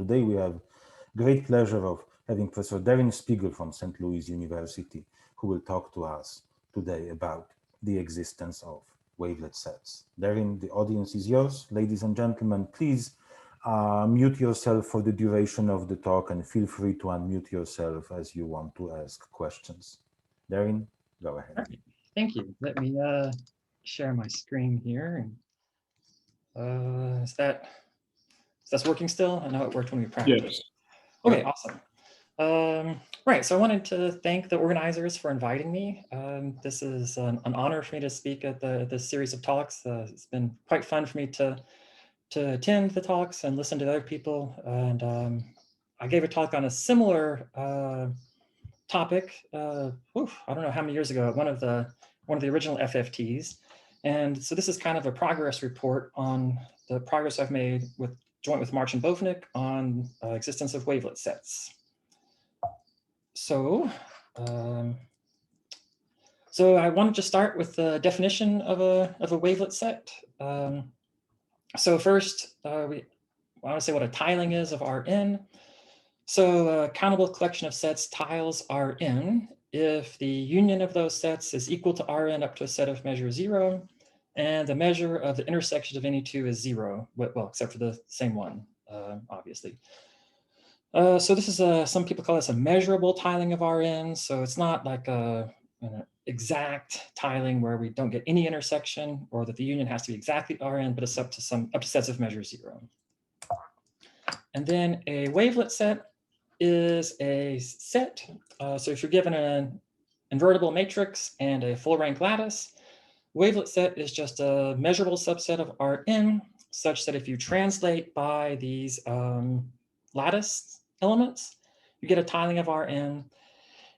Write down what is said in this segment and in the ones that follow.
Today we have great pleasure of having Professor Darrin Speegle from St. Louis University, who will talk to us today about the existence of wavelet sets. Darrin, the audience is yours. Ladies and gentlemen, please mute yourself for the duration of the talk and feel free to unmute yourself as you want to ask questions. Darrin, go ahead. All right. Thank you. Let me share my screen here. Is that working still? I know it worked when we practiced. Yes. Okay, awesome. Right, so I wanted to thank the organizers for inviting me. This is an honor for me to speak at this series of talks. It's been quite fun for me to attend the talks and listen to other people. And I gave a talk on a similar topic. I don't know how many years ago. One of the original FFTs. And so this is kind of a progress report on the progress I've made joint with March and Bovnik on existence of wavelet sets. So I wanted to start with the definition of a wavelet set. So first, I want to say what a tiling is of Rn. So a countable collection of sets tiles Rn if the union of those sets is equal to Rn up to a set of measure 0, and the measure of the intersection of any two is 0, well, except for the same one, obviously. So this is some people call this a measurable tiling of Rn. So it's not like an exact tiling where we don't get any intersection or that the union has to be exactly Rn, but it's up to sets of measure 0. And then a wavelet set is a set. So if you're given an invertible matrix and a full rank lattice, wavelet set is just a measurable subset of Rn, such that if you translate by these lattice elements, you get a tiling of Rn.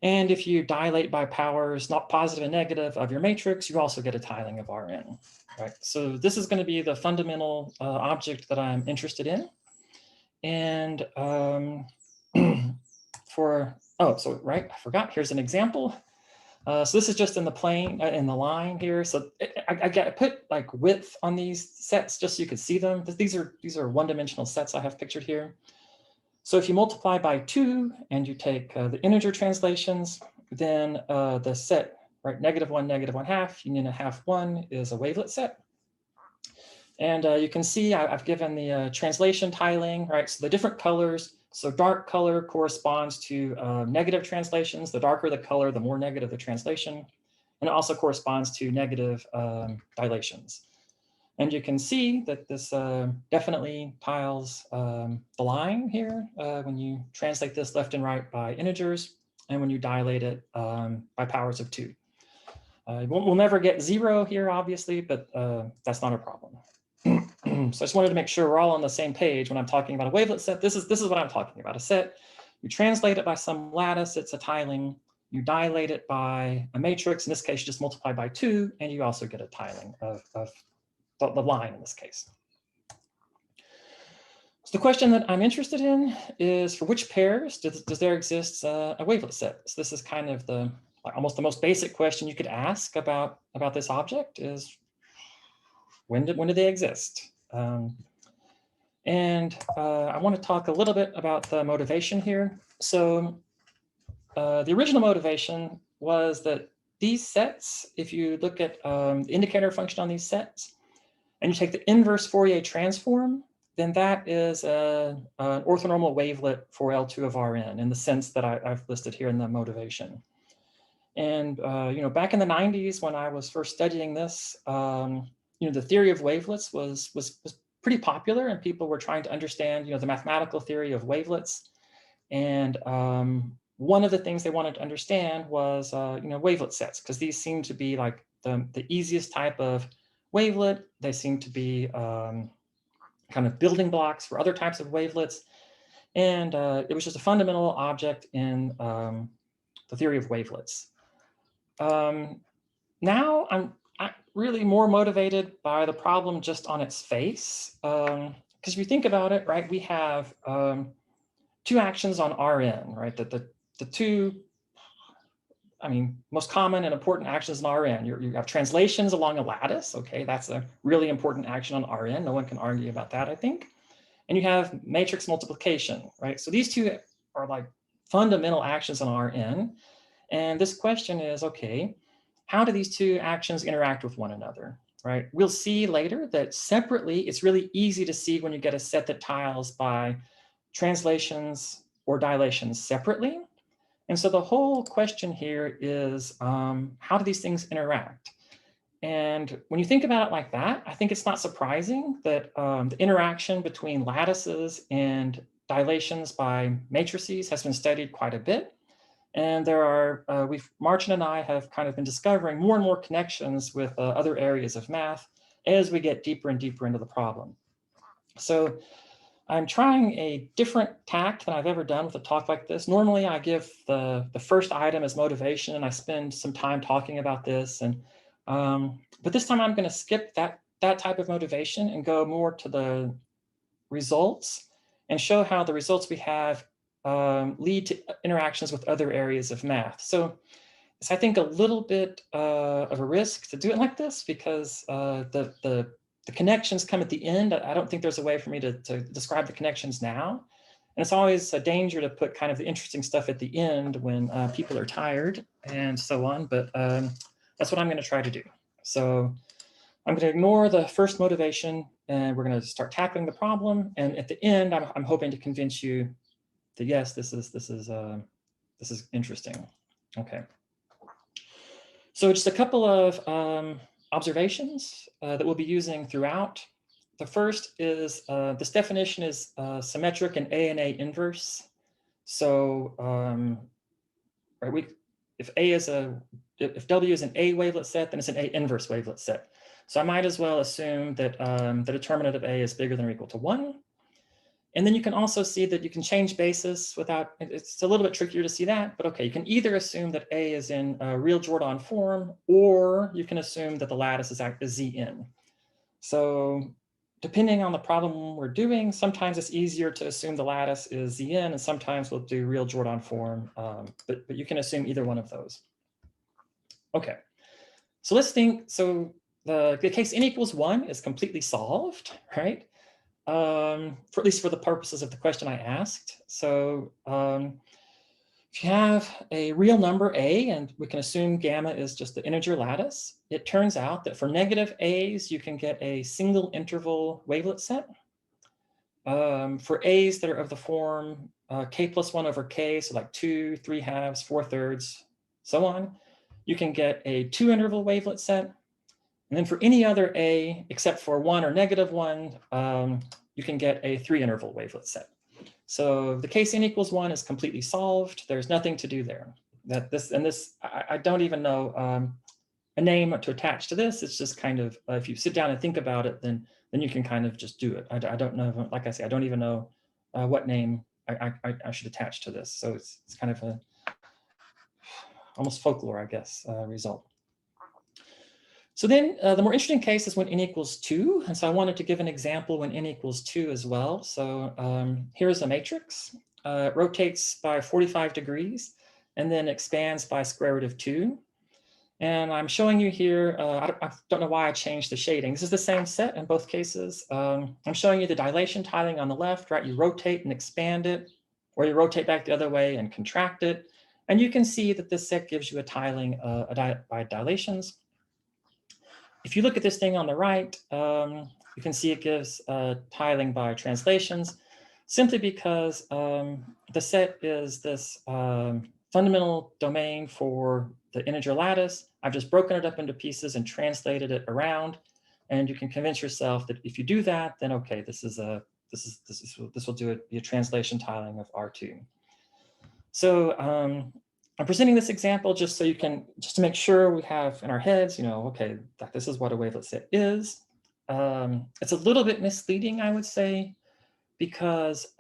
And if you dilate by powers not positive and negative of your matrix, you also get a tiling of Rn. Right? So this is going to be the fundamental object that I'm interested in. And I forgot, here's an example. So this is just in the plane, in the line here. So I put like width on these sets just so you could see them. These are one-dimensional sets I have pictured here. So if you multiply by 2 and you take the integer translations, then the set, right, -1, -1/2, union 1/2, 1 is a wavelet set. And you can see I've given the translation tiling, right? So the different colors. So dark color corresponds to negative translations. The darker the color, the more negative the translation. And it also corresponds to negative dilations. And you can see that this definitely tiles the line here when you translate this left and right by integers, and when you dilate it by powers of 2. We'll never get 0 here, obviously, but that's not a problem. So I just wanted to make sure we're all on the same page when I'm talking about a wavelet set. This is what I'm talking about, a set. You translate it by some lattice, it's a tiling. You dilate it by a matrix. In this case, you just multiply by 2, and you also get a tiling of the line in this case. So the question that I'm interested in is, for which pairs does there exist a wavelet set? So this is kind of almost the most basic question you could ask about this object is, when did they exist? And I want to talk a little bit about the motivation here. So the original motivation was that these sets, if you look at the indicator function on these sets, and you take the inverse Fourier transform, then that is an orthonormal wavelet for L2 of Rn in the sense that I've listed here in the motivation. And back in the 90s when I was first studying this, the theory of wavelets was pretty popular, and people were trying to understand, the mathematical theory of wavelets. And one of the things they wanted to understand was, wavelet sets, because these seem to be like the easiest type of wavelet. They seem to be kind of building blocks for other types of wavelets. And it was just a fundamental object in the theory of wavelets. Now I'm really more motivated by the problem just on its face. Because if you think about it, right, we have 2 actions on Rn, right? The two, most common and important actions on Rn. You have translations along a lattice. Okay, that's a really important action on Rn. No one can argue about that, I think. and you have matrix multiplication, right? So these two are like fundamental actions on Rn. And this question is, okay, how do these two actions interact with one another, right? We'll see later that separately, it's really easy to see when you get a set that tiles by translations or dilations separately. And so the whole question here is, how do these things interact? And when you think about it like that, I think it's not surprising that the interaction between lattices and dilations by matrices has been studied quite a bit. And there are, Martin and I have kind of been discovering more and more connections with other areas of math as we get deeper and deeper into the problem. So I'm trying a different tact than I've ever done with a talk like this. Normally I give the first item as motivation and I spend some time talking about this. And but this time I'm going to skip that type of motivation and go more to the results and show how the results we have lead to interactions with other areas of math. So it's, I think, a little bit of a risk to do it like this because the connections come at the end. I don't think there's a way for me to describe the connections now. And it's always a danger to put kind of the interesting stuff at the end when people are tired and so on. But that's what I'm going to try to do. So I'm going to ignore the first motivation and we're going to start tackling the problem. And at the end, I'm hoping to convince you that yes, this is interesting. Okay. So just a couple of observations that we'll be using throughout. The first is this definition is symmetric and A inverse. So right, if W is an A wavelet set, then it's an A inverse wavelet set. So I might as well assume that the determinant of A is bigger than or equal to 1. And then you can also see that you can change basis without, it's a little bit trickier to see that, but okay, you can either assume that A is in a real Jordan form, or you can assume that the lattice is Zn. So depending on the problem we're doing, sometimes it's easier to assume the lattice is Zn, and sometimes we'll do real Jordan form, but you can assume either one of those. Okay, so let's think, so the case n equals 1 is completely solved, right? For at least for the purposes of the question I asked. So if you have a real number A, and we can assume gamma is just the integer lattice, it turns out that for negative A's, you can get a single interval wavelet set. For A's that are of the form k plus 1 over k, so like 2, 3/2, 4/3, so on, you can get a 2 interval wavelet set. And then for any other A, except for 1 or negative 1, you can get a 3 interval wavelet set. So the case n equals 1 is completely solved. There's nothing to do there. I don't even know a name to attach to this. It's just kind of, if you sit down and think about it, then you can kind of just do it. I don't know, like I say, I don't even know what name I should attach to this. So it's kind of a almost folklore, I guess, result. So then the more interesting case is when n equals 2. And so I wanted to give an example when n equals 2 as well. So here's a matrix. It rotates by 45 degrees and then expands by square root of 2. And I'm showing you here, I don't know why I changed the shading. This is the same set in both cases. I'm showing you the dilation tiling on the left, right? You rotate and expand it, or you rotate back the other way and contract it. And you can see that this set gives you a tiling by dilations. If you look at this thing on the right, you can see it gives tiling by translations, simply because the set is this fundamental domain for the integer lattice. I've just broken it up into pieces and translated it around, and you can convince yourself that if you do that, then okay, this will be a translation tiling of R2. So I'm presenting this example just so you can, just to make sure we have in our heads, okay, that this is what a wavelet set is. It's a little bit misleading, I would say, because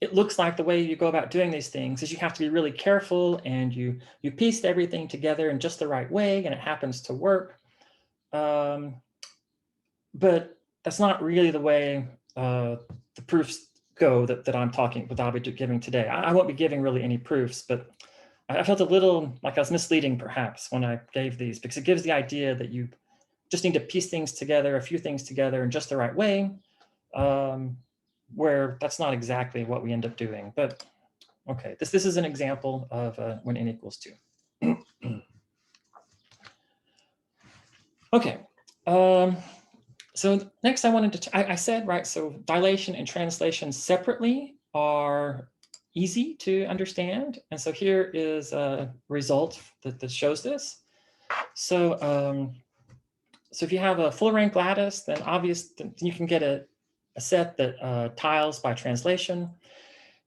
it looks like the way you go about doing these things is you have to be really careful and you piece everything together in just the right way and it happens to work. But that's not really the way the proofs go that I'll be giving today. I won't be giving really any proofs, but I felt a little like I was misleading perhaps when I gave these, because it gives the idea that you just need to piece things together, a few things together in just the right way. where that's not exactly what we end up doing. But okay, this is an example of when n equals 2. Okay. So next I wanted to, I said, right, so dilation and translation separately are easy to understand. And so here is a result that shows this. So, so if you have a full rank lattice, then you can get a set that tiles by translation.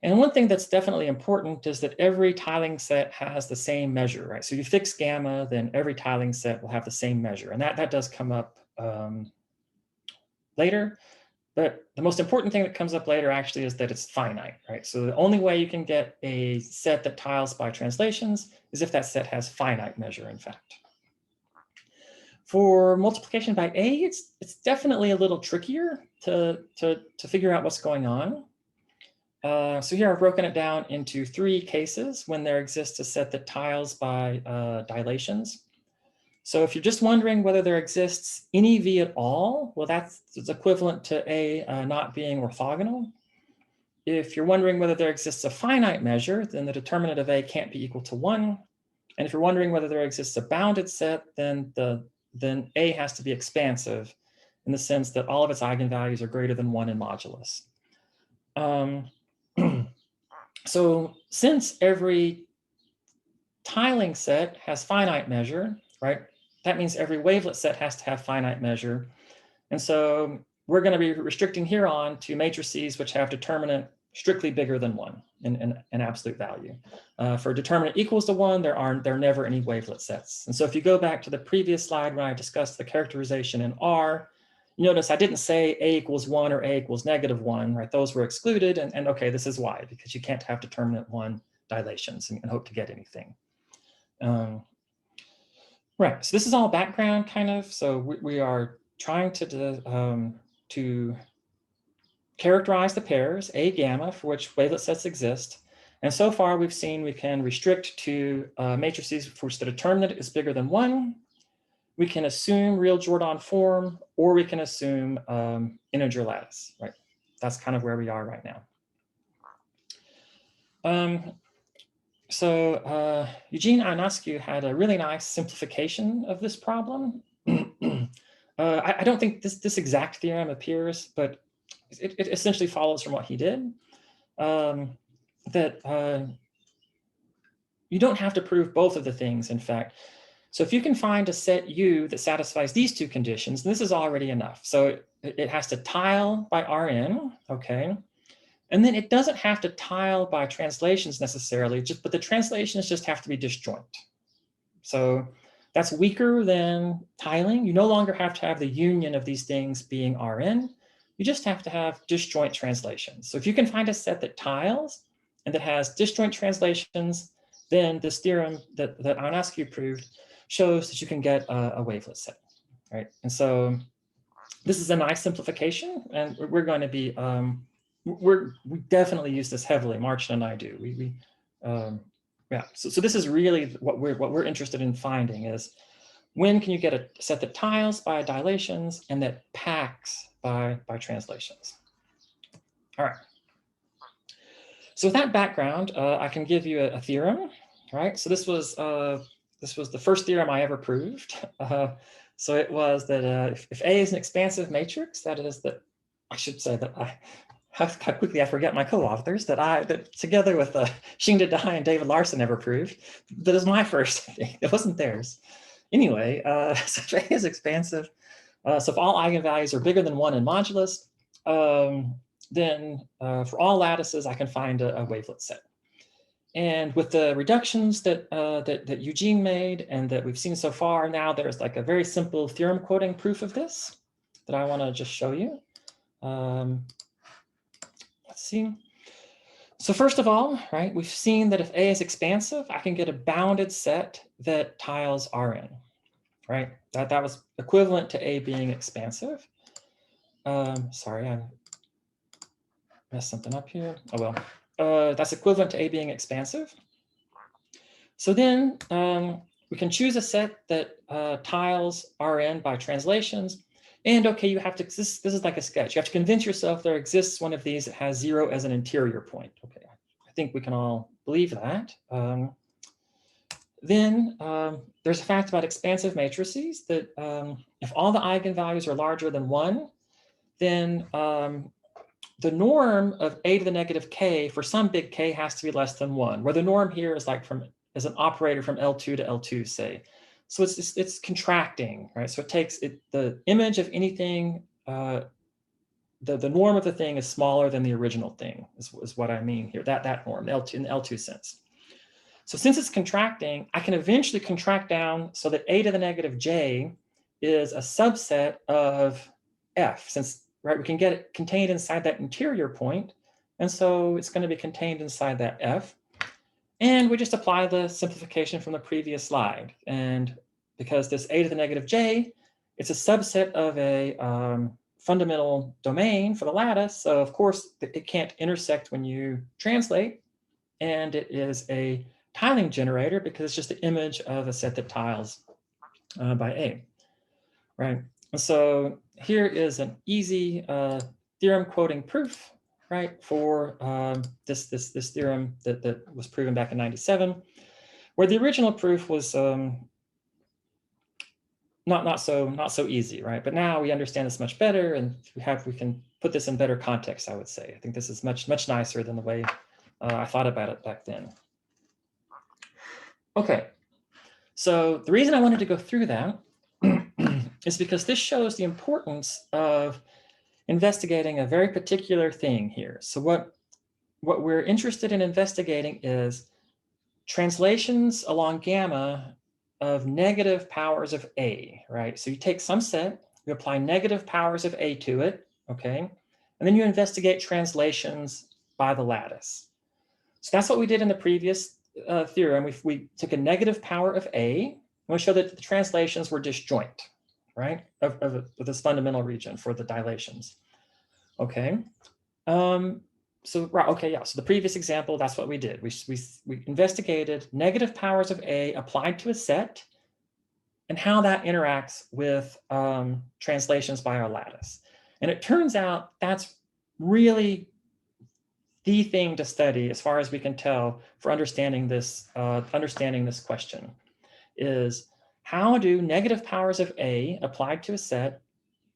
And one thing that's definitely important is that every tiling set has the same measure, right? So you fix gamma, then every tiling set will have the same measure. And that does come up later. But the most important thing that comes up later actually is that it's finite, right? So the only way you can get a set that tiles by translations is if that set has finite measure, in fact. For multiplication by A, it's definitely a little trickier to figure out what's going on. So here I've broken it down into 3 cases when there exists a set that tiles by dilations. So if you're just wondering whether there exists any V at all, well, that's equivalent to A not being orthogonal. If you're wondering whether there exists a finite measure, then the determinant of A can't be equal to 1. And if you're wondering whether there exists a bounded set, then A has to be expansive in the sense that all of its eigenvalues are greater than 1 in modulus. So since every tiling set has finite measure, right, that means every wavelet set has to have finite measure. And so we're going to be restricting here on to matrices which have determinant strictly bigger than 1 in absolute value. For determinant equals to 1, there are never any wavelet sets. And so if you go back to the previous slide when I discussed the characterization in R, you notice I didn't say A equals 1 or A equals -1, right? Those were excluded. And okay, this is why, because you can't have determinant 1 dilations and hope to get anything. Right, so this is all background kind of. So we are trying to characterize the pairs A gamma for which wavelet sets exist. And so far we've seen we can restrict to matrices for which the determinant is bigger than 1. We can assume real Jordan form, or we can assume integer lattice, right? That's kind of where we are right now. So Eugene Ionoscopy had a really nice simplification of this problem. I don't think this exact theorem appears, but it essentially follows from what he did. That you don't have to prove both of the things, in fact. So if you can find a set U that satisfies these 2 conditions, this is already enough. So it has to tile by Rn, okay? And then it doesn't have to tile by translations necessarily, but the translations just have to be disjoint. So that's weaker than tiling. You no longer have to have the union of these things being Rn. You just have to have disjoint translations. So if you can find a set that tiles and that has disjoint translations, then this theorem that Ionoscopy proved shows that you can get a wavelet set, right? And so this is a nice simplification, and we're going to be, we definitely use this heavily. Marcin and I do. Yeah. So this is really what we're interested in finding is when can you get a set that tiles by dilations and that packs by translations. All right. So with that background, I can give you a theorem. Right. So this was the first theorem I ever proved. So it was that if A is an expansive matrix, that is that I should say that how quickly I forget my co-authors that together with Xing Dai and David Larson ever proved. That is my first thing. It wasn't theirs. Anyway, so if A is expansive, so if all eigenvalues are bigger than 1 in modulus, then for all lattices, I can find a wavelet set. And with the reductions that Eugene made and that we've seen so far, now there's like a very simple theorem quoting proof of this that I want to just show you. Let's see. So first of all, right, we've seen that if A is expansive, I can get a bounded set that tiles Rn, right? That was equivalent to A being expansive. Sorry, I messed something up here. Oh well. That's equivalent to A being expansive. So then we can choose a set that tiles Rn by translations. And okay, you have to, this is like a sketch. You have to convince yourself there exists one of these that has 0 as an interior point. Okay, I think we can all believe that. Then there's a fact about expansive matrices that if all the eigenvalues are larger than 1, then the norm of a to the negative k for some big k has to be less than 1, where the norm here is like as an operator from L2 to L2, say. So it's contracting, right? So it takes the image of anything, the norm of the thing is smaller than the original thing, is what I mean here, that norm, L2, in the L2 sense. So since it's contracting, I can eventually contract down so that a to the negative j is a subset of f, since, right, we can get it contained inside that interior point. And so it's going to be contained inside that f. And we just apply the simplification from the previous slide. And because this a to the negative j, it's a subset of a fundamental domain for the lattice. So of course, it can't intersect when you translate. And it is a tiling generator because it's just the image of a set that tiles by A, right? And so here is an easy theorem quoting proof, right, for this theorem that was proven back in '97, where the original proof was not so easy, right? But now we understand this much better, and we can put this in better context, I would say. I think this is much nicer than the way I thought about it back then. Okay, so the reason I wanted to go through that is because this shows the importance of investigating a very particular thing here. So what we're interested in investigating is translations along gamma of negative powers of A, right? So you take some set, you apply negative powers of A to it, okay? And then you investigate translations by the lattice. So that's what we did in the previous theorem. We took a negative power of A, and we showed that the translations were disjoint, right, of this fundamental region for the dilations. Okay. So the previous example, that's what we did. We investigated negative powers of A applied to a set and how that interacts with translations by our lattice. And it turns out that's really the thing to study, as far as we can tell, for understanding this question, is how do negative powers of A applied to a set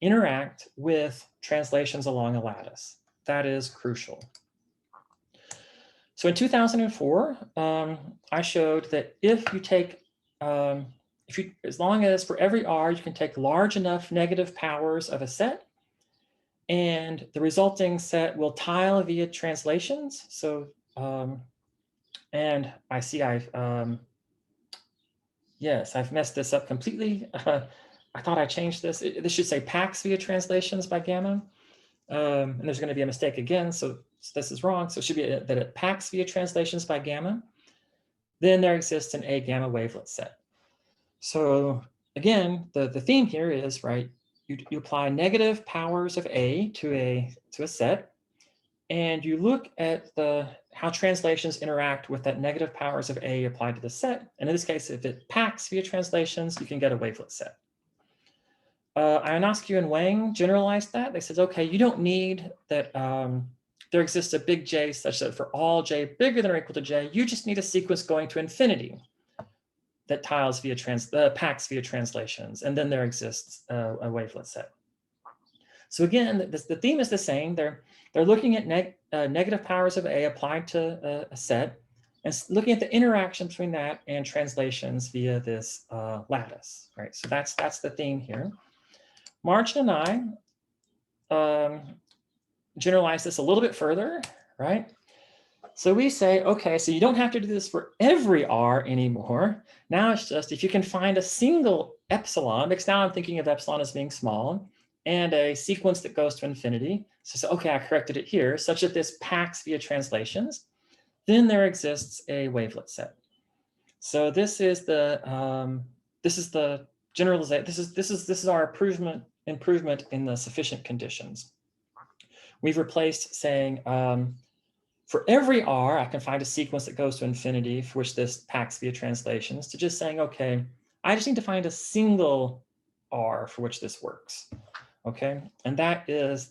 interact with translations along a lattice? That is crucial. So in 2004, I showed that if you take, as long as for every R, you can take large enough negative powers of a set, and the resulting set will tile via translations. So, and I see yes, I've messed this up completely. I thought I changed this. This should say packs via translations by gamma. And there's going to be a mistake again. So this is wrong. So it should be that it packs via translations by gamma. Then there exists an A gamma wavelet set. So again, the theme here is, right, you apply negative powers of A to a set, and you look at how translations interact with that negative powers of A applied to the set. And in this case, if it packs via translations, you can get a wavelet set. Ionoscopy and Wang generalized that. They said, okay, you don't need that there exists a big J such that for all J bigger than or equal to J, you just need a sequence going to infinity that tiles via packs via translations, and then there exists a wavelet set. So again, the theme is the same. They're looking at negative powers of A applied to a set, and looking at the interaction between that and translations via this lattice, right? So that's the theme here. Marchand and I generalize this a little bit further, right? So we say, okay, so you don't have to do this for every R anymore. Now it's just if you can find a single epsilon, because now I'm thinking of epsilon as being small, and a sequence that goes to infinity. So okay, I corrected it here, such that this packs via translations. Then there exists a wavelet set. So this is the generalization. This is our improvement in the sufficient conditions. We've replaced saying for every R, I can find a sequence that goes to infinity for which this packs via translations, to just saying, okay, I just need to find a single R for which this works. Okay, and that is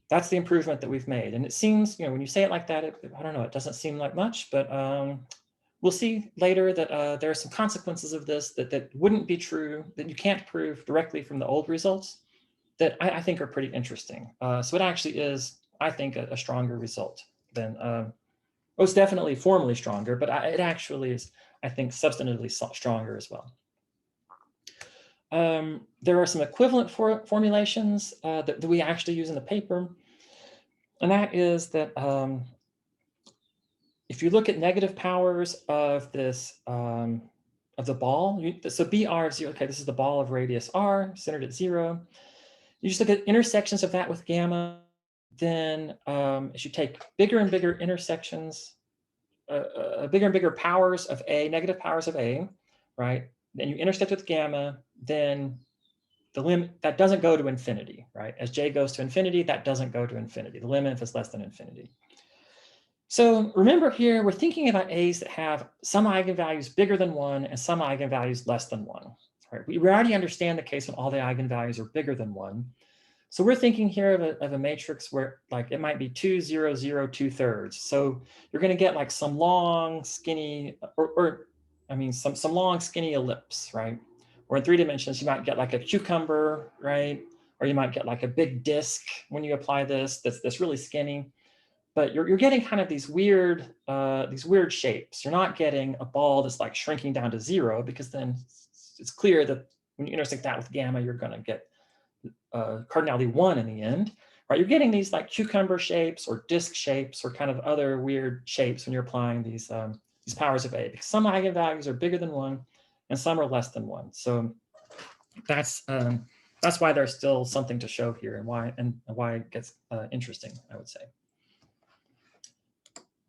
that's the improvement that we've made. And it seems, when you say it like that, I don't know, it doesn't seem like much, but we'll see later that there are some consequences of this that wouldn't be true, that you can't prove directly from the old results, that I think are pretty interesting. So it actually is, I think, a stronger result than, it's definitely formally stronger, but it actually is, I think, substantively stronger as well. There are some equivalent formulations that we actually use in the paper. And that is that if you look at negative powers of this, of the ball, so BR of 0, okay, this is the ball of radius R, centered at 0. You just look at intersections of that with gamma, then as you take bigger and bigger intersections, bigger and bigger powers of A, negative powers of A, right? Then you intersect with gamma, then the limit, that doesn't go to infinity, right? As J goes to infinity, that doesn't go to infinity. The limit if it's less than infinity. So remember here, we're thinking about A's that have some eigenvalues bigger than 1 and some eigenvalues less than 1. Right? We already understand the case when all the eigenvalues are bigger than 1. So we're thinking here of a matrix where like it might be 2, 0, 0, 2/3. So you're going to get like some long, skinny, some long, skinny ellipse, right? Or in 3 dimensions, you might get like a cucumber, right? Or you might get like a big disc when you apply this that's really skinny. But you're getting kind of these weird shapes. You're not getting a ball that's like shrinking down to 0, because then it's clear that when you intersect that with gamma, you're going to get cardinality 1 in the end, right? You're getting these like cucumber shapes or disc shapes or kind of other weird shapes when you're applying these powers of A, because some eigenvalues are bigger than 1 and some are less than 1. So that's why there's still something to show here, and why it gets interesting, I would say.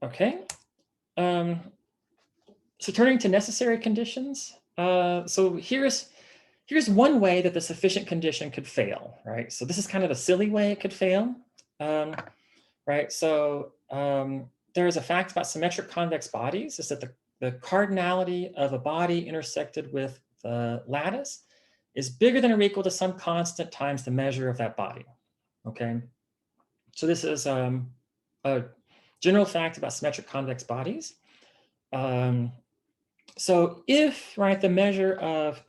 Okay. So turning to necessary conditions. So here's one way that the sufficient condition could fail, right? So this is kind of a silly way it could fail, right? So there's a fact about symmetric convex bodies, is that the cardinality of a body intersected with the lattice is bigger than or equal to some constant times the measure of that body, okay? So this is a general fact about symmetric convex bodies. So if, right, the measure of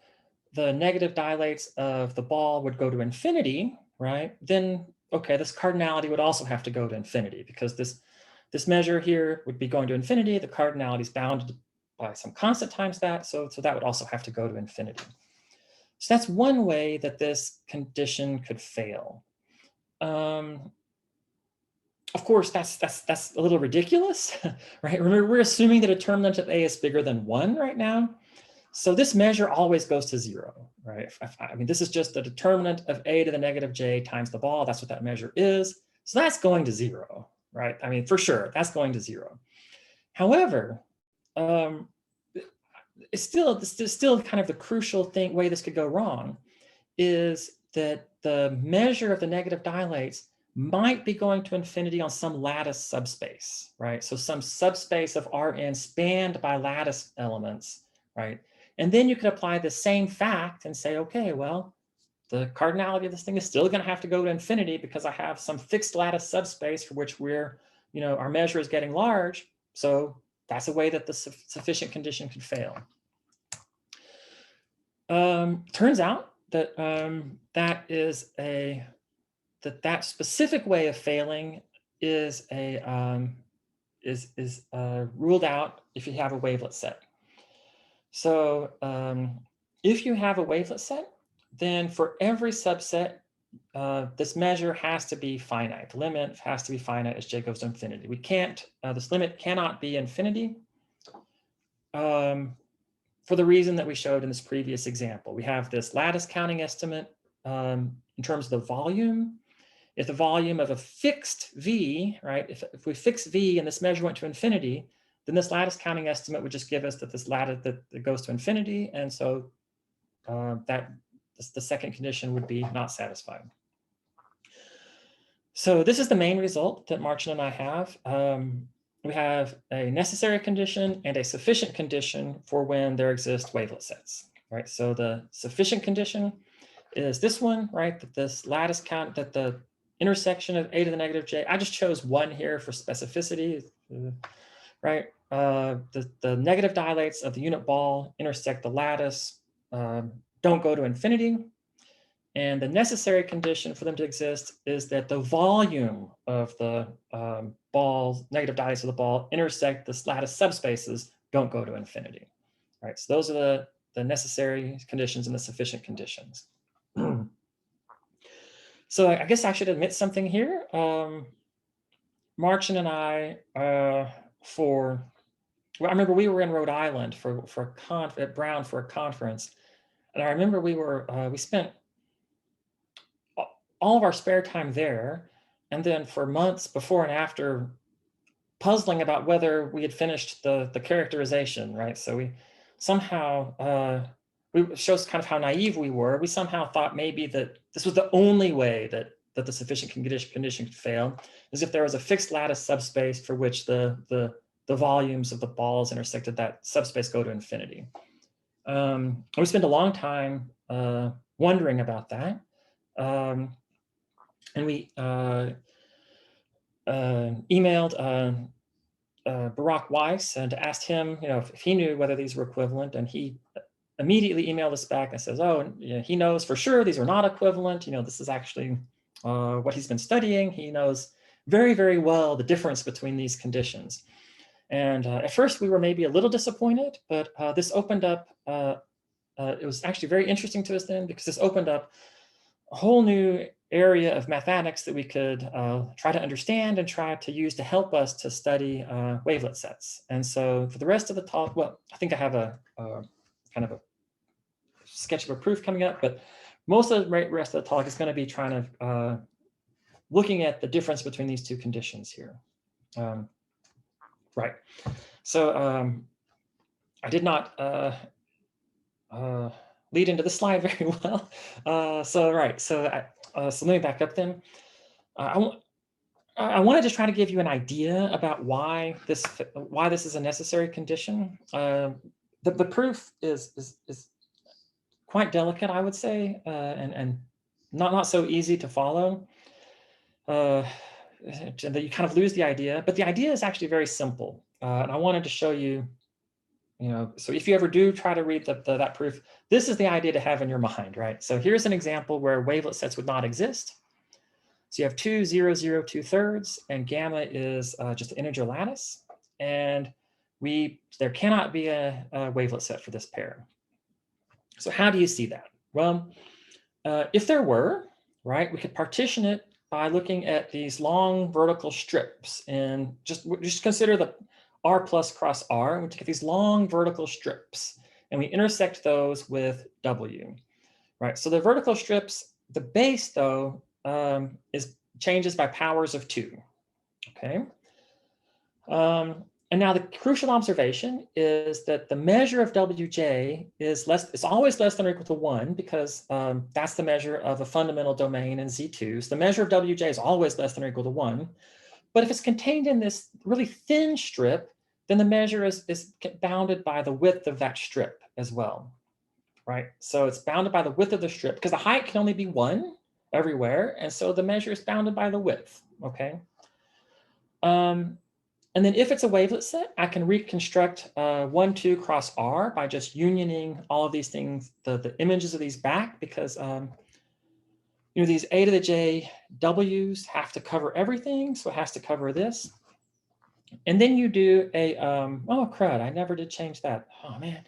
the negative dilates of the ball would go to infinity, right, then, okay, this cardinality would also have to go to infinity, because this measure here would be going to infinity. The cardinality is bounded by some constant times that, so that would also have to go to infinity. So that's one way that this condition could fail. Of course, that's a little ridiculous, right? Remember, we're assuming the determinant of A is bigger than 1 right now. So this measure always goes to 0, right? I mean, this is just the determinant of A to the negative J times the ball. That's what that measure is. So that's going to 0, right? I mean, for sure, that's going to 0. However, it's still kind of the crucial way this could go wrong is that the measure of the negative dilates might be going to infinity on some lattice subspace, right? So some subspace of Rn spanned by lattice elements, right? And then you could apply the same fact and say, okay, well, the cardinality of this thing is still going to have to go to infinity because I have some fixed lattice subspace for which our measure is getting large. So that's a way that the sufficient condition could fail. Turns out that that specific way of failing is ruled out if you have a wavelet set. So if you have a wavelet set, then for every subset, this measure has to be finite. The limit has to be finite as J goes to infinity. We can't, this limit cannot be infinity for the reason that we showed in this previous example. We have this lattice counting estimate in terms of the volume. If the volume of a fixed V, right, if we fix V and this measure went to infinity, then this lattice counting estimate would just give us that this lattice that goes to infinity. And so the second condition would be not satisfied. So this is the main result that Marcin and I have. We have a necessary condition and a sufficient condition for when there exist wavelet sets, right? So the sufficient condition is this one, right? That this lattice count, that the intersection of a to the negative j, I just chose 1 here for specificity, right? The negative dilates of the unit ball intersect the lattice, don't go to infinity. And the necessary condition for them to exist is that the volume of the ball, negative dilates of the ball, intersect the lattice subspaces, don't go to infinity. Right, so those are the necessary conditions and the sufficient conditions. So I guess I should admit something here. Marcin and I, I remember we were in Rhode Island at Brown for a conference, and I remember we spent all of our spare time there, and then for months before and after, puzzling about whether we had finished the characterization, right? So we somehow it shows kind of how naive we were. We somehow thought maybe that this was the only way that the sufficient condition could fail, is if there was a fixed lattice subspace for which the volumes of the balls intersected that subspace go to infinity. We spent a long time wondering about that. And we emailed Barak Weiss and asked him, if he knew whether these were equivalent, and he immediately emailed us back and says, oh, he knows for sure these are not equivalent. This is actually what he's been studying. He knows very, very well the difference between these conditions. And at first we were maybe a little disappointed, but this opened up, it was actually very interesting to us then, because this opened up a whole new area of mathematics that we could try to understand and try to use to help us to study wavelet sets. And so for the rest of the talk, well, I think I have a kind of a sketch of a proof coming up, but most of the rest of the talk is going to be trying to looking at the difference between these two conditions here. Right. So I did not lead into the slide very well. So let me back up then. I wanted to try to give you an idea about why this is a necessary condition. The proof is quite delicate, I would say, and not so easy to follow. That you kind of lose the idea, but the idea is actually very simple. And I wanted to show you, so if you ever do try to read that proof, this is the idea to have in your mind, right? So here's an example where wavelet sets would not exist. So you have 2, 0, 0, 2/3, and gamma is just an integer lattice. And there cannot be a wavelet set for this pair. So how do you see that? Well, if there were, right, we could partition it by looking at these long vertical strips, and just consider the R plus cross R, and we take these long vertical strips and we intersect those with W, right? So the vertical strips, the base though, changes by powers of 2, okay? And now the crucial observation is that the measure of Wj is always less than or equal to 1, because that's the measure of a fundamental domain in Z2. So the measure of Wj is always less than or equal to 1. But if it's contained in this really thin strip, then the measure is bounded by the width of that strip as well, right? So it's bounded by the width of the strip, because the height can only be 1 everywhere. And so the measure is bounded by the width, okay? And then if it's a wavelet set, I can reconstruct 1, 2 cross R by just unioning all of these things, the images of these back, because these a to the j w's have to cover everything, so it has to cover this. And then you do a, oh crud, I never did change that. Oh man.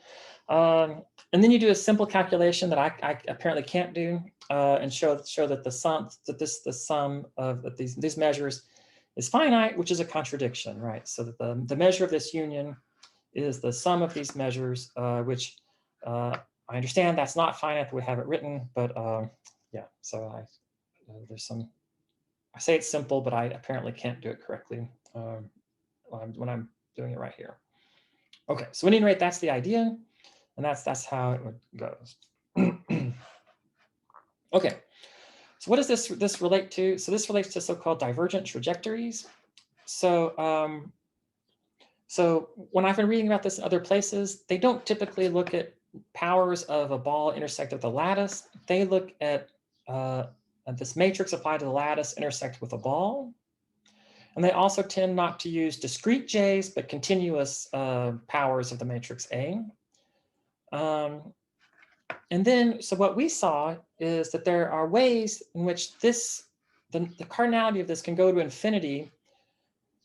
And then you do a simple calculation that I apparently can't do, and show that the sum of these measures is finite, which is a contradiction, right? So that the measure of this union is the sum of these measures, which I understand that's not finite, we have it written, but yeah, so there's some, I say it's simple, but I apparently can't do it correctly when I'm doing it right here. Okay, so at any rate, that's the idea, and that's how it goes. Okay. So what does this relate to? So this relates to so-called divergent trajectories. So so when I've been reading about this in other places, they don't typically look at powers of a ball intersect with a lattice, they look at this matrix applied to the lattice intersect with a ball. And they also tend not to use discrete J's, but continuous powers of the matrix A. And then, so what we saw is that there are ways in which this, the cardinality of this can go to infinity,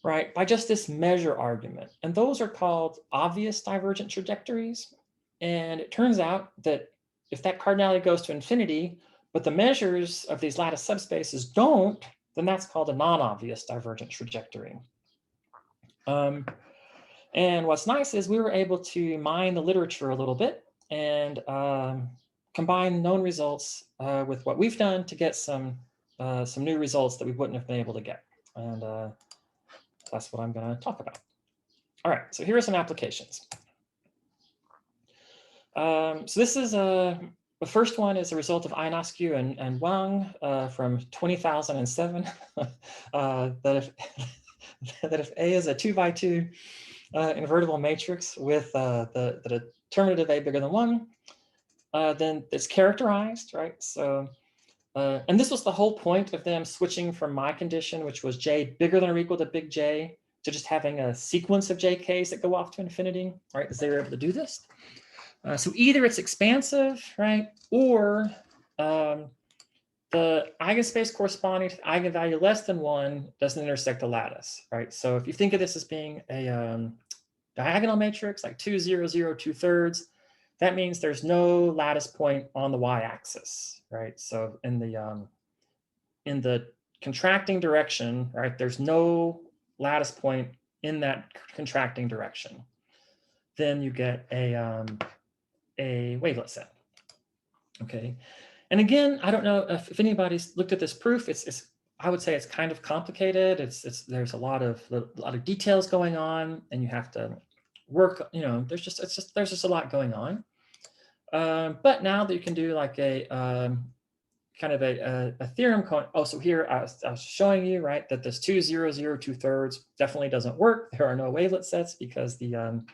right, by just this measure argument. And those are called obvious divergent trajectories. And it turns out that if that cardinality goes to infinity, but the measures of these lattice subspaces don't, then that's called a non-obvious divergent trajectory. And what's nice is we were able to mine the literature a little bit and combine known results with what we've done to get some new results that we wouldn't have been able to get. And that's what I'm going to talk about. All right, so here are some applications. So this is the first one is a result of Ionoscopy and Wang from 2007 that if A is a 2x2 invertible matrix with the determinative A bigger than 1, then it's characterized, right? So, and this was the whole point of them switching from my condition, which was J bigger than or equal to big J, to just having a sequence of JKs that go off to infinity, right? Because they were able to do this. So either it's expansive, right? Or the eigenspace corresponding to the eigenvalue less than 1 doesn't intersect the lattice, right? So if you think of this as being a diagonal matrix, like 2, 0, 0, 2/3, that means there's no lattice point on the y-axis, right? So in the contracting direction, right, there's no lattice point in that contracting direction. Then you get a wavelet set. Okay, and again, I don't know if anybody's looked at this proof. It's I would say it's kind of complicated. There's a lot of details going on, and you have to work. You know, there's just a lot going on. But now that you can do like a kind of a theorem. So here I was showing you, right, that this 2, 0, 0, 2/3 definitely doesn't work. There are no wavelet sets because the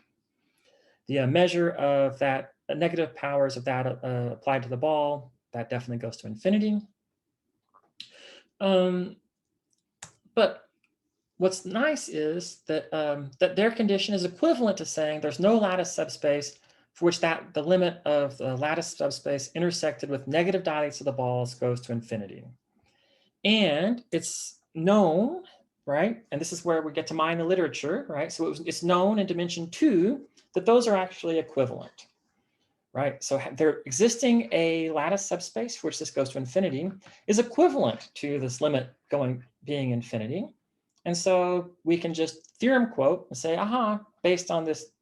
measure of that negative powers of that applied to the ball, that definitely goes to infinity. But what's nice is that that their condition is equivalent to saying there's no lattice subspace for which the limit of the lattice subspace intersected with negative dilates of the balls goes to infinity. And it's known, right? And this is where we get to mine the literature, right? So it's known in dimension 2 that those are actually equivalent, right? So there existing a lattice subspace for which this goes to infinity is equivalent to this limit being infinity. And so we can just theorem quote and say, aha, based on this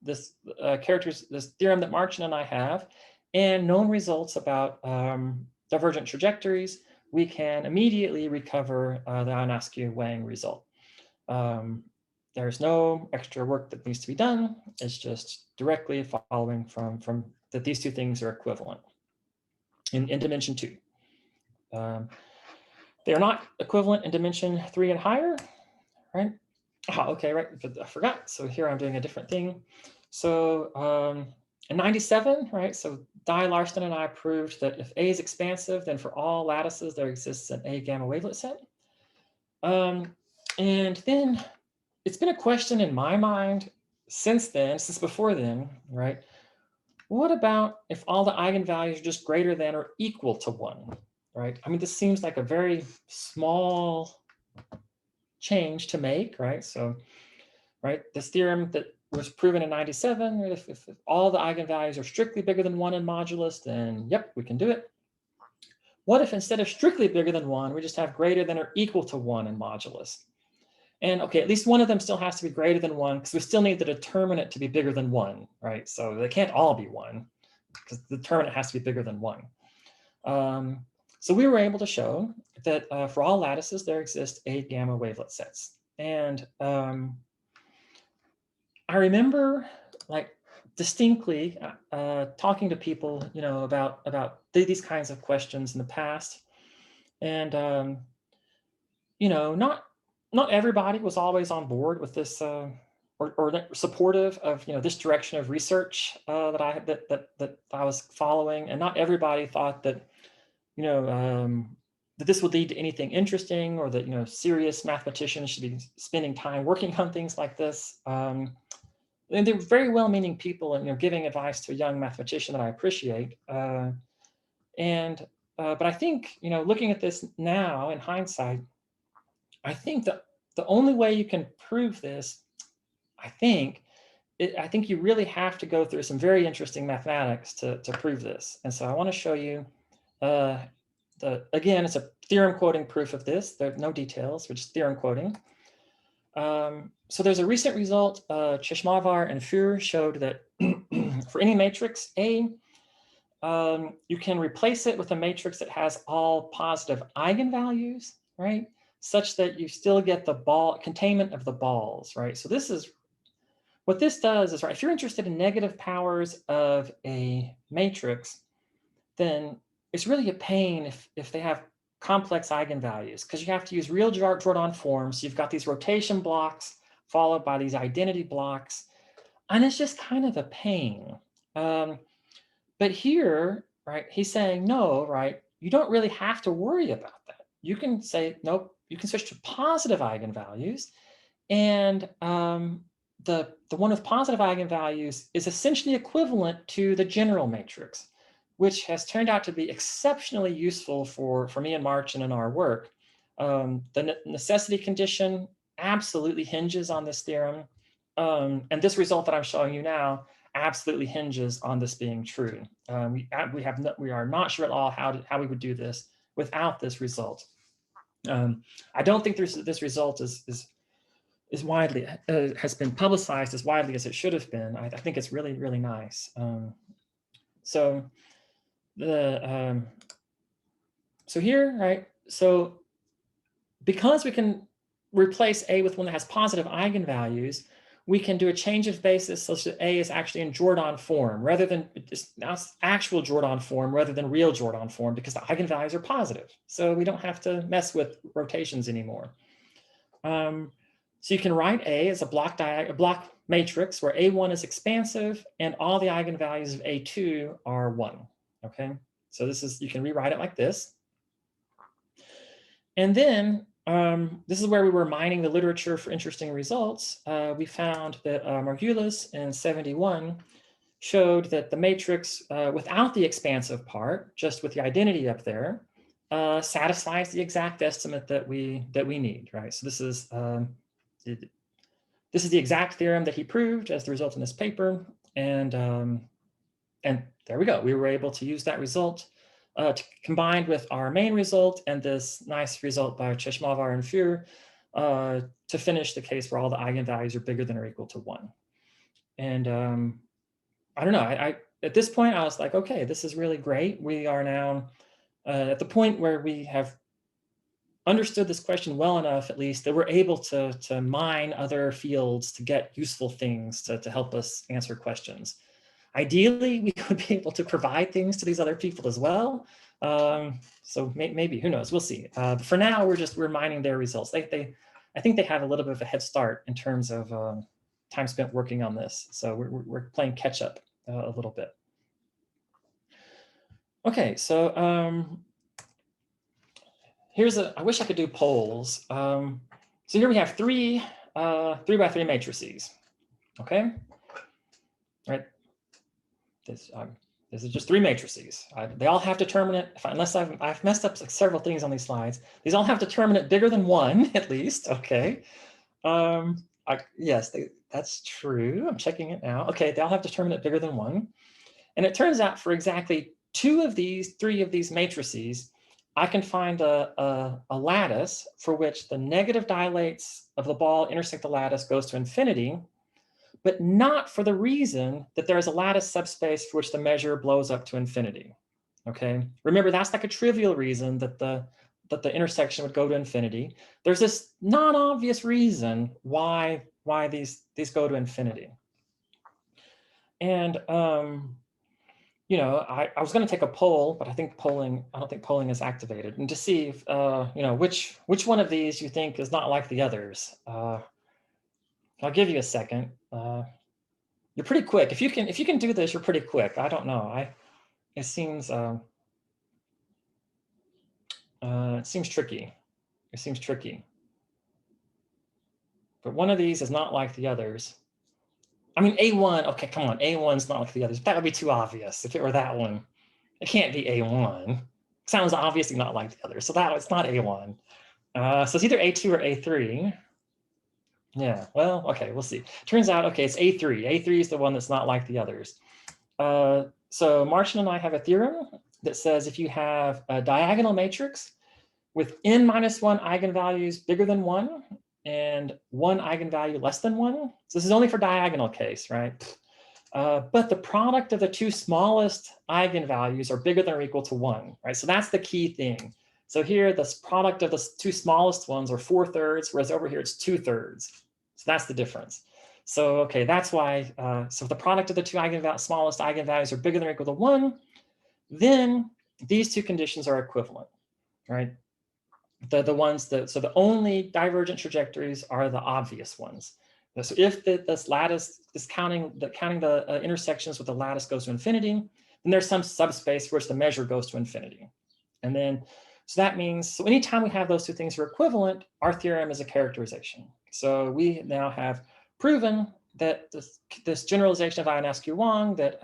theorem that Marcin and I have and known results about divergent trajectories, we can immediately recover the Ionoscopy-Wang result. There's no extra work that needs to be done. It's just directly following from that these two things are equivalent in dimension 2. They are not equivalent in dimension 3 and higher, right? Okay, right, I forgot. So here I'm doing a different thing. So in 97, right, so Di Larson and I proved that if A is expansive, then for all lattices, there exists an A gamma wavelet set. And then it's been a question in my mind since before then, right? What about if all the eigenvalues are just greater than or equal to 1, right? I mean, this seems like a very small change to make, right? So, right, this theorem that was proven in 97, right? If all the eigenvalues are strictly bigger than 1 in modulus, then yep, we can do it. What if instead of strictly bigger than 1, we just have greater than or equal to 1 in modulus? And okay, at least one of them still has to be greater than 1 because we still need the determinant to be bigger than 1, right? So they can't all be 1 because the determinant has to be bigger than 1. So we were able to show that for all lattices, there exist A gamma wavelet sets. And I remember like distinctly talking to people, you know, about these kinds of questions in the past. And, you know, not everybody was always on board with this supportive of this direction of research that I was following, and not everybody thought that that this would lead to anything interesting, or that serious mathematicians should be spending time working on things like this. And they're very well-meaning people, and giving advice to a young mathematician that I appreciate. But I think looking at this now in hindsight, I think that the only way you can prove this, I think you really have to go through some very interesting mathematics to prove this. And so I want to show you, again, it's a theorem quoting proof of this. There are no details, we're just theorem quoting. So there's a recent result, Cheshmavar and Fur showed that for any matrix A, you can replace it with a matrix that has all positive eigenvalues, right? Such that you still get the containment of the balls, right? So this is what this does is, right, if you're interested in negative powers of a matrix, then it's really a pain if they have complex eigenvalues, because you have to use real Jordan forms. So you've got these rotation blocks followed by these identity blocks, and it's just kind of a pain. But here, right, he's saying, no, right, you don't really have to worry about that. You can say, nope, you can switch to positive eigenvalues, and the one with positive eigenvalues is essentially equivalent to the general matrix, which has turned out to be exceptionally useful for me and Marcin in our work. The necessity condition absolutely hinges on this theorem. And this result that I'm showing you now absolutely hinges on this being true. We are not sure at all how we would do this without this result. I don't think this result is widely has been publicized as widely as it should have been. I think it's really, really nice. So here, right? So because we can replace A with one that has positive eigenvalues, we can do a change of basis such that A is actually in Jordan form rather than actual Jordan form rather than real Jordan form, because the eigenvalues are positive. So we don't have to mess with rotations anymore. So you can write A as a block matrix where A1 is expansive and all the eigenvalues of A2 are 1. Okay, so you can rewrite it like this. And then this is where we were mining the literature for interesting results. We found that Modulus in 71 showed that the matrix without the expansive part, just with the identity up there, satisfies the exact estimate that we need, right? So this is the exact theorem that he proved as the result in this paper, and there we go. We were able to use that result combined with our main result and this nice result by Cheshmavar and Fur to finish the case where all the eigenvalues are bigger than or equal to 1. And I don't know. I at this point I was like, okay, this is really great. We are now at the point where we have understood this question well enough, at least, that we're able to mine other fields to get useful things to help us answer questions. Ideally, we would be able to provide things to these other people as well. So maybe, who knows, we'll see. But for now, we're mining their results. I think they have a little bit of a head start in terms of time spent working on this. So we're playing catch up a little bit. Okay, so I wish I could do polls. So here we have 3 by 3 matrices. Okay, right. This is just 3 matrices. They all have determinant, unless I've messed up several things on these slides. These all have determinant bigger than 1 at least. Okay. Yes, that's true. I'm checking it now. Okay, they all have determinant bigger than 1. And it turns out for exactly 3 of these matrices, I can find a lattice for which the negative dilates of the ball intersect the lattice goes to infinity, but not for the reason that there is a lattice subspace for which the measure blows up to infinity. Okay, remember that's like a trivial reason that the intersection would go to infinity. There's this non-obvious reason why these go to infinity. And I was going to take a poll, but I don't think polling is activated, and to see if which one of these you think is not like the others. I'll give you a second. You're pretty quick. If you can do this, you're pretty quick. I don't know. It seems tricky. It seems tricky. But one of these is not like the others. I mean, A1, okay, come on. A1's not like the others. That would be too obvious if it were that one. It can't be A1. It sounds obviously not like the others. So it's not A1. So it's either A2 or A3. Yeah, well, okay, we'll see. Turns out, okay, it's A3. A3 is the one that's not like the others. So Martian and I have a theorem that says if you have a diagonal matrix with n-1 eigenvalues bigger than 1 and 1 eigenvalue less than 1, so this is only for diagonal case, right? But the product of the two smallest eigenvalues are bigger than or equal to 1, right? So that's the key thing. So here, the product of the two smallest ones are 4/3, whereas over here it's 2/3. So that's the difference. So, okay, that's why, so if the product of the two smallest eigenvalues are bigger than or equal to 1, then these two conditions are equivalent, right? The ones that, so the only divergent trajectories are the obvious ones. So if this lattice is counting the intersections with the lattice goes to infinity, then there's some subspace which the measure goes to infinity. And then, so that means, so anytime we have those two things are equivalent, our theorem is a characterization. So we now have proven that this generalization of Ionoscopy Wong that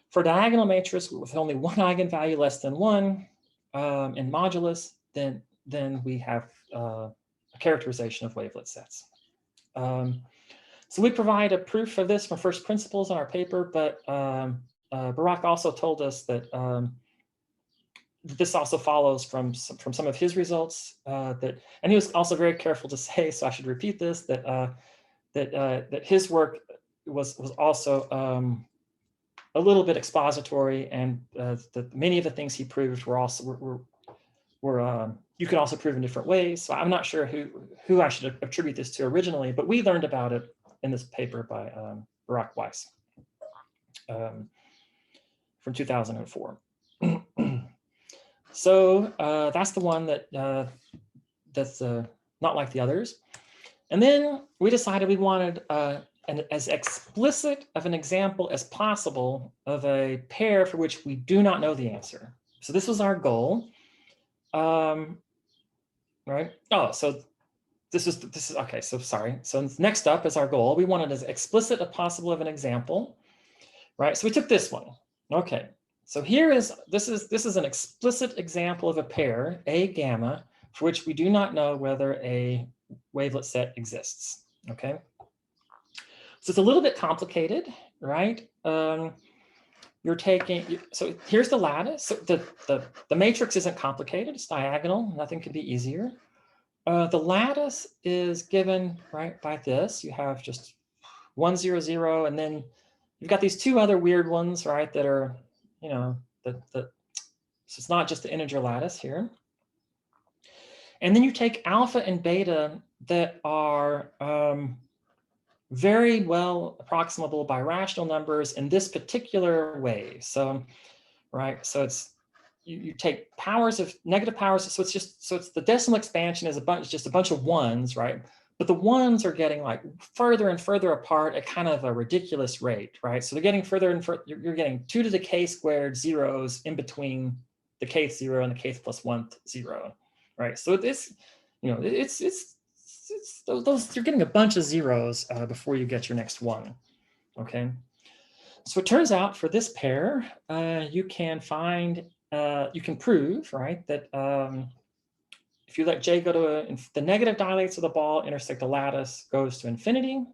for diagonal matrix with only one eigenvalue less than 1 in modulus, then we have a characterization of wavelet sets. So we provide a proof of this from first principles in our paper, but Barak also told us that this also follows from some of his results. And he was also very careful to say, so I should repeat this, that his work was also a little bit expository, and that many of the things he proved were also you could also prove in different ways. So I'm not sure who I should attribute this to originally, but we learned about it in this paper by Barak Weiss from 2004. So that's the one that's not like the others. And then we decided we wanted as explicit of an example as possible of a pair for which we do not know the answer. So this was our goal. Right? Oh, so this is okay. So sorry. So next up is our goal. We wanted as explicit as possible of an example, right? So we took this one. Okay. So this is an explicit example of a pair, A gamma, for which we do not know whether a wavelet set exists. Okay. So it's a little bit complicated, right? You're taking, so here's the lattice. So the matrix isn't complicated, it's diagonal, nothing could be easier. The lattice is given, right, by this. You have just 1, 0, 0, and then you've got these two other weird ones, right, that are, you know, so it's not just the integer lattice here. And then you take alpha and beta that are very well approximable by rational numbers in this particular way. So, right, so it's you take powers of negative powers, so it's the decimal expansion is just a bunch of ones, right? But the ones are getting like further and further apart at kind of a ridiculous rate, right? So they're getting further and further. You're getting 2 to the k squared zeros in between the kth 0 and the kth plus 1th 0, right? So it's, you know, it's those you're getting a bunch of zeros before you get your next one. Okay. So it turns out for this pair, you can prove, right, that if you let J go to the negative dilates of the ball intersect the lattice goes to infinity,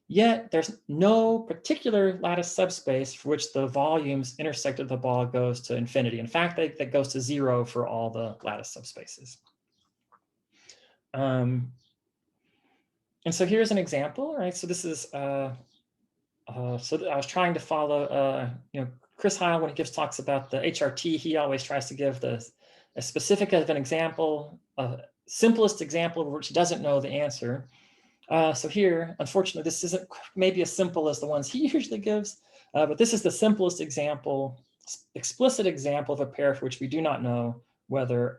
yet there's no particular lattice subspace for which the volumes intersected the ball goes to infinity. In fact, that goes to 0 for all the lattice subspaces. And so here's an example, right? So this is, so I was trying to follow, you know, Chris Heil, when he gives talks about the HRT, he always tries to give a specific of an example, simplest example of which he doesn't know the answer. So here, unfortunately, this isn't maybe as simple as the ones he usually gives, but this is the simplest example, explicit example of a pair for which we do not know whether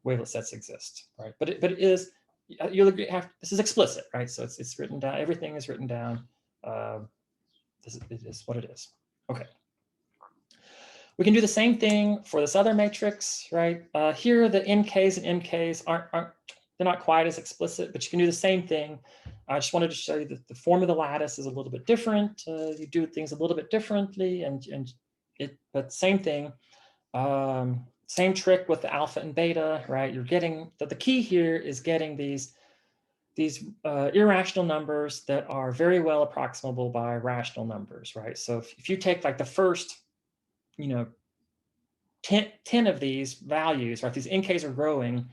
wavelet sets exist, right? But it is, you'll agree, this is explicit, right? So it's written down, everything is written down. This is what it is. Okay. We can do the same thing for this other matrix, right? Here, the NKs and MKs they're not quite as explicit, but you can do the same thing. I just wanted to show you that the form of the lattice is a little bit different. You do things a little bit differently, but same thing. Same trick with the alpha and beta, right? You're getting the key here is getting these irrational numbers that are very well approximable by rational numbers, right? So if you take like the first, 10 of these values, right? These NKs are growing,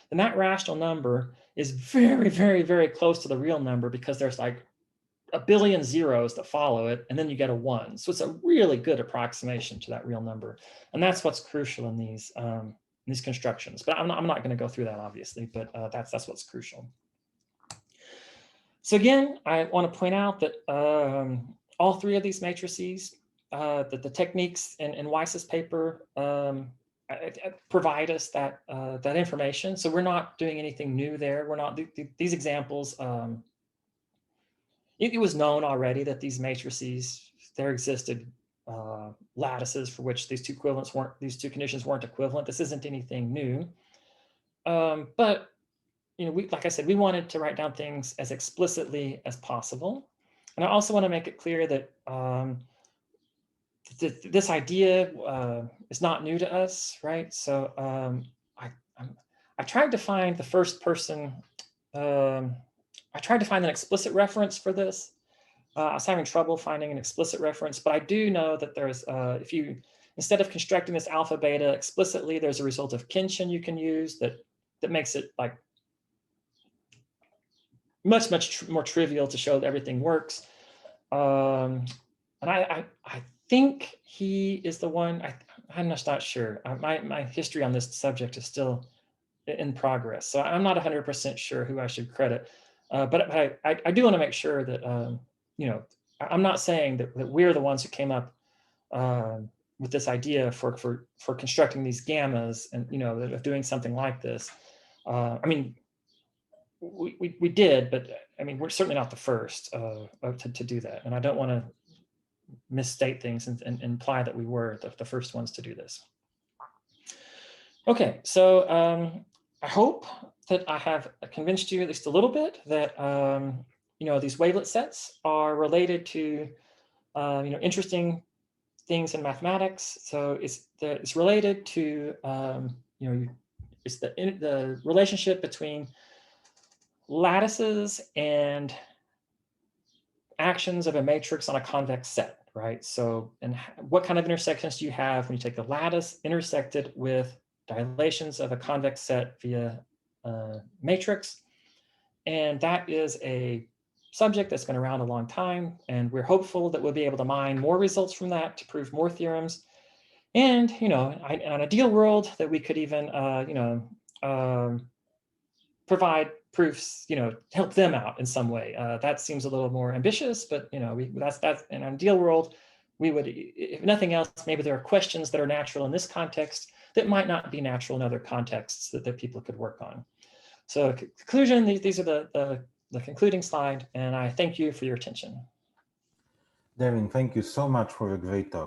then that rational number is very, very, very close to the real number because there's like a billion zeros that follow it, and then you get a 1. So it's a really good approximation to that real number. And that's what's crucial in these constructions. But I'm not going to go through that, obviously, but that's what's crucial. So again, I want to point out that all 3 of these matrices, that the techniques in Weiss's paper provide us that information. So we're not doing anything new there. We're not these examples. It was known already that these matrices, there existed lattices for which these two conditions weren't equivalent. This isn't anything new. But like I said, we wanted to write down things as explicitly as possible. And I also want to make it clear that this idea is not new to us, right? So I tried to find the first person. I tried to find an explicit reference for this. I was having trouble finding an explicit reference, but I do know that there's, if you, instead of constructing this alpha beta explicitly, there's a result of Kinshin you can use that makes it like much more trivial to show that everything works. And I think he is the one, I'm just not sure. My history on this subject is still in progress. So I'm not 100% sure who I should credit. But I do want to make sure that, I'm not saying that we're the ones who came up with this idea for constructing these gammas and, of doing something like this. I mean, we did, but I mean, we're certainly not the first to do that. And I don't want to misstate things and imply that we were the first ones to do this. Okay, so I hope that I have convinced you at least a little bit that these wavelet sets are related to interesting things in mathematics. So it's related to it's the relationship between lattices and actions of a matrix on a convex set, right? So, and what kind of intersections do you have when you take the lattice intersected with dilations of a convex set via matrix? And that is a subject that's been around a long time, and we're hopeful that we'll be able to mine more results from that to prove more theorems. And in an ideal world, that we could even provide proofs, help them out in some way. That seems a little more ambitious, but that's in an ideal world. We would, if nothing else, maybe there are questions that are natural in this context that might not be natural in other contexts that people could work on. So conclusion, these are the concluding slide, and I thank you for your attention. Darrin, thank you so much for a great talk.